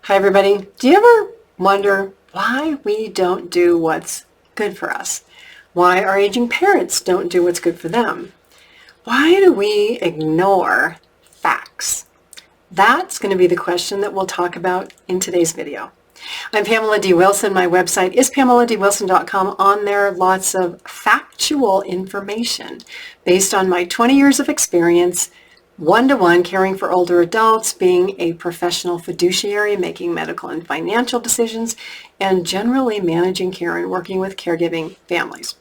Hi everybody. Do you ever wonder why we don't do what's good for us? Why our aging parents don't do what's good for them? Why do we ignore facts? That's going to be the question that we'll talk about in today's video. I'm Pamela D. Wilson. My website is PamelaDWilson.com. On there, lots of factual information based on my 20 years of experience one-to-one caring for older adults, being a professional fiduciary, making medical and financial decisions, and generally managing care and working with caregiving families.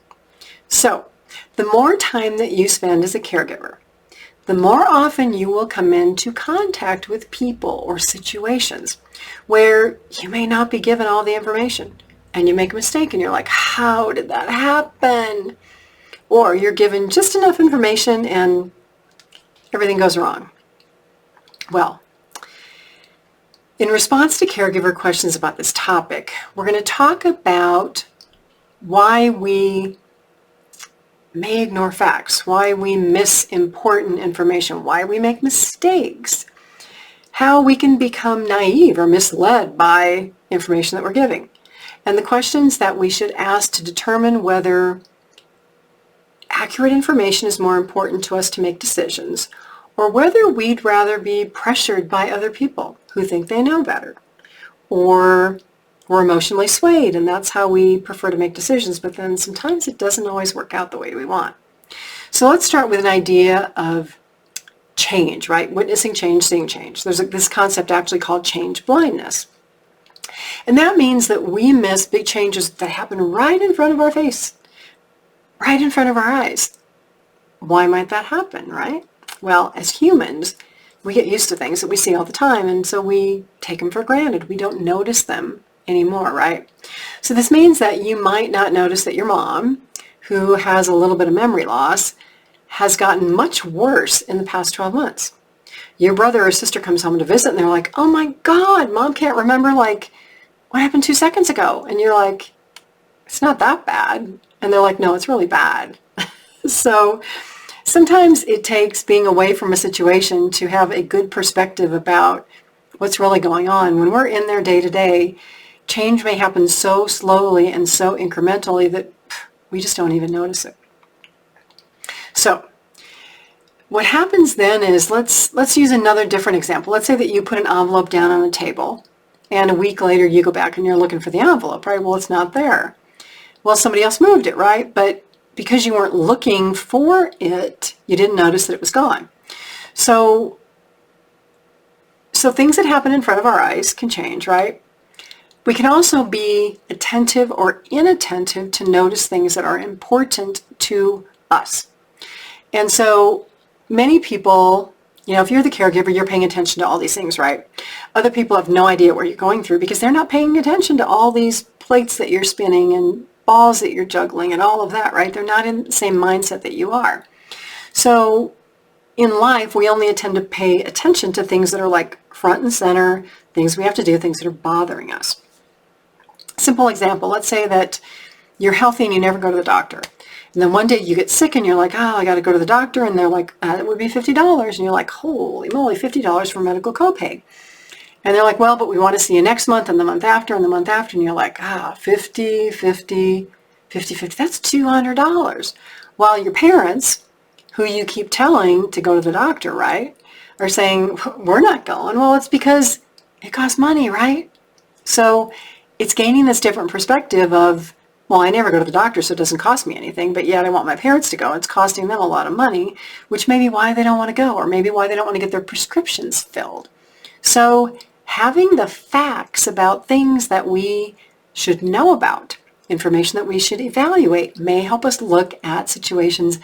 So, the more time that you spend as a caregiver, the more often you will come into contact with people or situations where you may not be given all the information and you make a mistake and you're like, how did that happen? Or you're given just enough information and everything goes wrong. Well, in response to caregiver questions about this topic, we're going to talk about why we may ignore facts, why we miss important information, why we make mistakes, how we can become naive or misled by information that we're giving, and the questions that we should ask to determine whether accurate information is more important to us to make decisions, or whether we'd rather be pressured by other people who think they know better, or we're emotionally swayed and that's how we prefer to make decisions, but then sometimes it doesn't always work out the way we want. So let's start with an idea of change, right? Witnessing change, seeing change. There's this concept actually called change blindness. And that means that we miss big changes that happen right in front of our face, right in front of our eyes. Why might that happen, right? Well, as humans, we get used to things that we see all the time, and so we take them for granted. We don't notice them anymore, right? So this means that you might not notice that your mom, who has a little bit of memory loss, has gotten much worse in the past 12 months. Your brother or sister comes home to visit and they're like, oh my God, Mom can't remember like what happened 2 seconds ago. And you're like, it's not that bad. And they're like, no, it's really bad. So sometimes it takes being away from a situation to have a good perspective about what's really going on. When we're in there day to day, change may happen so slowly and so incrementally that we just don't even notice it. So what happens then is, let's use another different example. Let's say that you put an envelope down on a table and a week later you go back and you're looking for the envelope, right? Well, it's not there. Well, somebody else moved it, right? But because you weren't looking for it, you didn't notice that it was gone. So things that happen in front of our eyes can change, right? We can also be attentive or inattentive to notice things that are important to us. And so many people, if you're the caregiver, you're paying attention to all these things, right? Other people have no idea what you're going through because they're not paying attention to all these plates that you're spinning and balls that you're juggling and all of that, right? They're not in the same mindset that you are. So in life, we only tend to pay attention to things that are like front and center, things we have to do, things that are bothering us. Simple example, let's say that you're healthy and you never go to the doctor. And then one day you get sick and you're like, oh, I got to go to the doctor. And they're like, it would be $50. And you're like, holy moly, $50 for medical copay. And they're like, well, but we want to see you next month and the month after and the month after. And you're like, 50, that's $200. While your parents, who you keep telling to go to the doctor, right, are saying, we're not going. Well, it's because it costs money, right? So it's gaining this different perspective of, well, I never go to the doctor, so it doesn't cost me anything, but yet I want my parents to go. It's costing them a lot of money, which may be why they don't want to go, or maybe why they don't want to get their prescriptions filled. So having the facts about things that we should know about, information that we should evaluate, may help us look at situations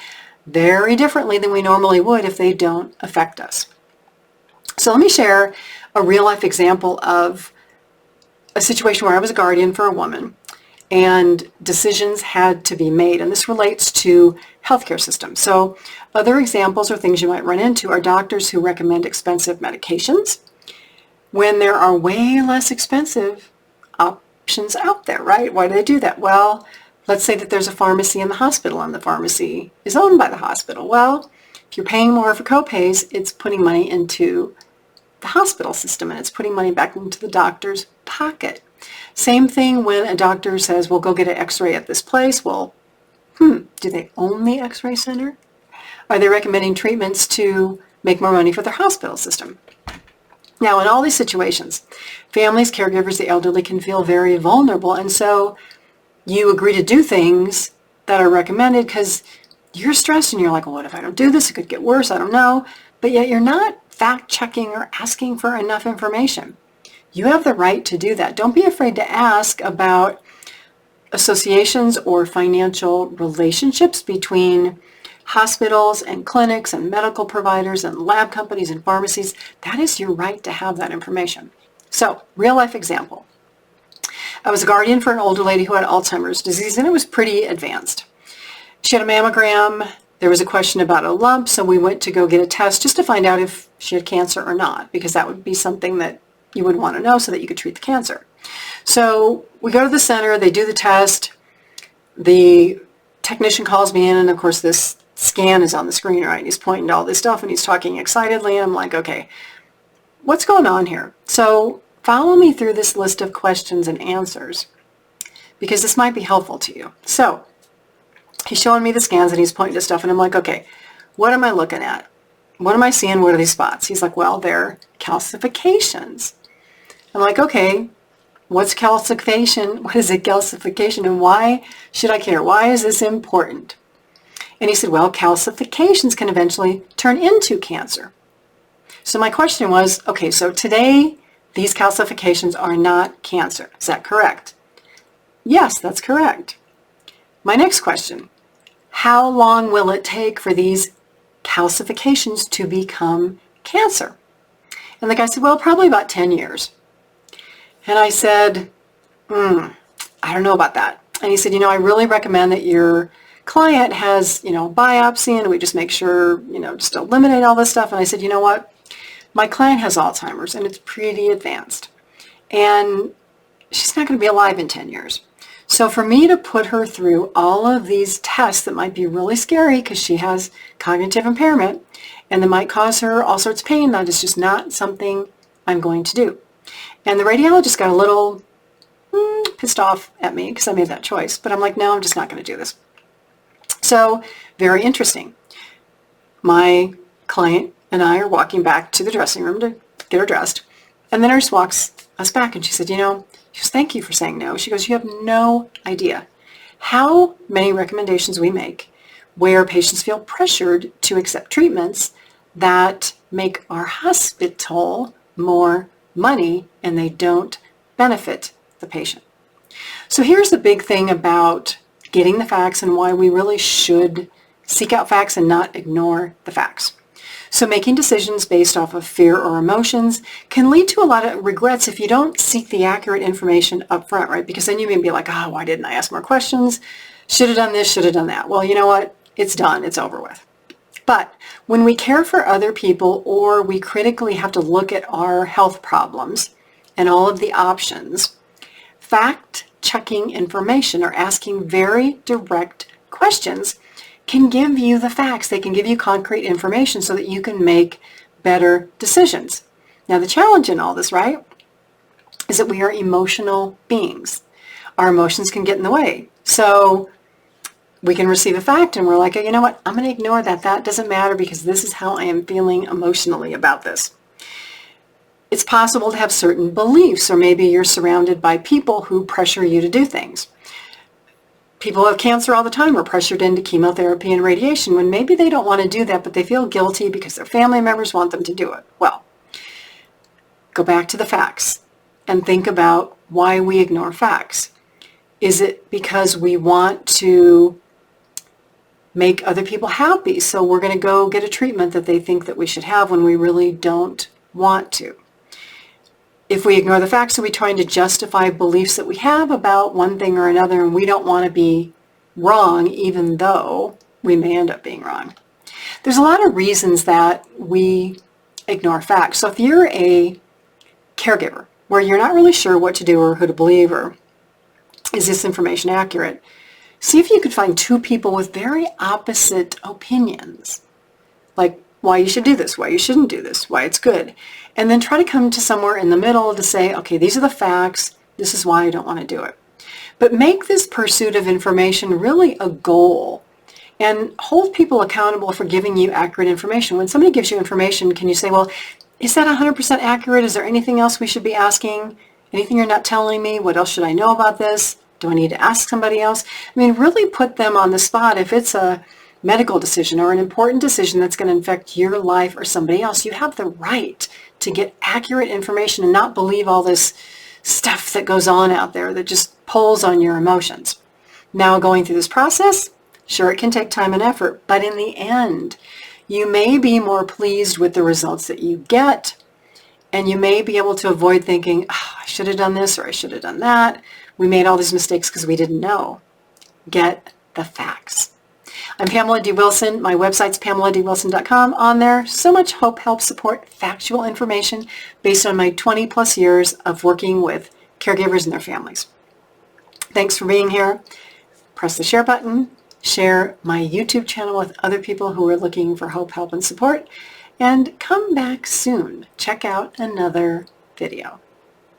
very differently than we normally would if they don't affect us. So let me share a real-life example of a situation where I was a guardian for a woman and decisions had to be made. And this relates to healthcare systems. So other examples or things you might run into are doctors who recommend expensive medications when there are way less expensive options out there, right? Why do they do that? Well, let's say that there's a pharmacy in the hospital and the pharmacy is owned by the hospital. Well, if you're paying more for copays, it's putting money into the hospital system, and it's putting money back into the doctor's pocket. Same thing when a doctor says, well, go get an x-ray at this place. Well, do they own the x-ray center? Are they recommending treatments to make more money for their hospital system? Now, in all these situations, families, caregivers, the elderly can feel very vulnerable, and so you agree to do things that are recommended because you're stressed and you're like, well, what if I don't do this? It could get worse. I don't know. But yet you're not fact-checking or asking for enough information. You have the right to do that. Don't be afraid to ask about associations or financial relationships between hospitals and clinics and medical providers and lab companies and pharmacies. That is your right to have that information. So, real life example. I was a guardian for an older lady who had Alzheimer's disease, and it was pretty advanced. She had a mammogram. There was a question about a lump, so we went to go get a test just to find out if she had cancer or not, because that would be something that you would want to know so that you could treat the cancer. So we go to the center, they do the test, the technician calls me in, and of course this scan is on the screen, right? He's pointing to all this stuff and he's talking excitedly, and I'm like, okay, what's going on here? So follow me through this list of questions and answers, because this might be helpful to you. So he's showing me the scans and he's pointing to stuff, and I'm like, okay, what am I looking at? What am I seeing? What are these spots? He's like, well, they're calcifications. I'm like, okay, what's calcification? What is a calcification, and why should I care? Why is this important? And he said, well, calcifications can eventually turn into cancer. So my question was, okay, so today these calcifications are not cancer. Is that correct? Yes, that's correct. My next question, how long will it take for these calcifications to become cancer? And the guy said, well, probably about 10 years. And I said, I don't know about that. And he said, I really recommend that your client has, biopsy, and we just make sure, just eliminate all this stuff. And I said, you know what? My client has Alzheimer's, and it's pretty advanced. And she's not going to be alive in 10 years. So for me to put her through all of these tests that might be really scary because she has cognitive impairment and that might cause her all sorts of pain, that is just not something I'm going to do. And the radiologist got a little pissed off at me because I made that choice. But I'm like, no, I'm just not going to do this. So very interesting. My client and I are walking back to the dressing room to get her dressed. And the nurse walks us back and she said, she goes, thank you for saying no. She goes, you have no idea how many recommendations we make where patients feel pressured to accept treatments that make our hospital more money and they don't benefit the patient. So here's the big thing about getting the facts and why we really should seek out facts and not ignore the facts. So making decisions based off of fear or emotions can lead to a lot of regrets if you don't seek the accurate information up front, right? Because then you may be like, oh, why didn't I ask more questions? Should have done this, should have done that. Well, you know what? It's done. It's over with. But when we care for other people or we critically have to look at our health problems and all of the options, fact-checking information or asking very direct questions can give you the facts. They can give you concrete information so that you can make better decisions. Now, the challenge in all this, right, is that we are emotional beings. Our emotions can get in the way. So we can receive a fact and we're like, oh, you know what, I'm going to ignore that. That doesn't matter because this is how I am feeling emotionally about this. It's possible to have certain beliefs, or maybe you're surrounded by people who pressure you to do things. People who have cancer all the time are pressured into chemotherapy and radiation when maybe they don't want to do that, but they feel guilty because their family members want them to do it. Well, go back to the facts and think about why we ignore facts. Is it because we want to make other people happy, so we're going to go get a treatment that they think that we should have when we really don't want to? If we ignore the facts, are we trying to justify beliefs that we have about one thing or another, and we don't want to be wrong even though we may end up being wrong? There's a lot of reasons that we ignore facts. So if you're a caregiver where you're not really sure what to do or who to believe, or is this information accurate, see if you could find two people with very opposite opinions. Like why you should do this, why you shouldn't do this, why it's good. And then try to come to somewhere in the middle to say, okay, these are the facts. This is why I don't want to do it. But make this pursuit of information really a goal and hold people accountable for giving you accurate information. When somebody gives you information, can you say, well, is that 100% accurate? Is there anything else we should be asking? Anything you're not telling me? What else should I know about this? Do I need to ask somebody else? I mean, really put them on the spot. If it's a medical decision or an important decision that's going to affect your life or somebody else, you have the right to get accurate information and not believe all this stuff that goes on out there that just pulls on your emotions. Now, going through this process, sure, it can take time and effort, but in the end, you may be more pleased with the results that you get, and you may be able to avoid thinking, oh, I should have done this or I should have done that. We made all these mistakes because we didn't know. Get the facts. I'm Pamela D. Wilson. My website's PamelaDWilson.com. On there, so much hope, help, support, factual information based on my 20 plus years of working with caregivers and their families. Thanks for being here. Press the share button. Share my YouTube channel with other people who are looking for hope, help, and support. And come back soon. Check out another video.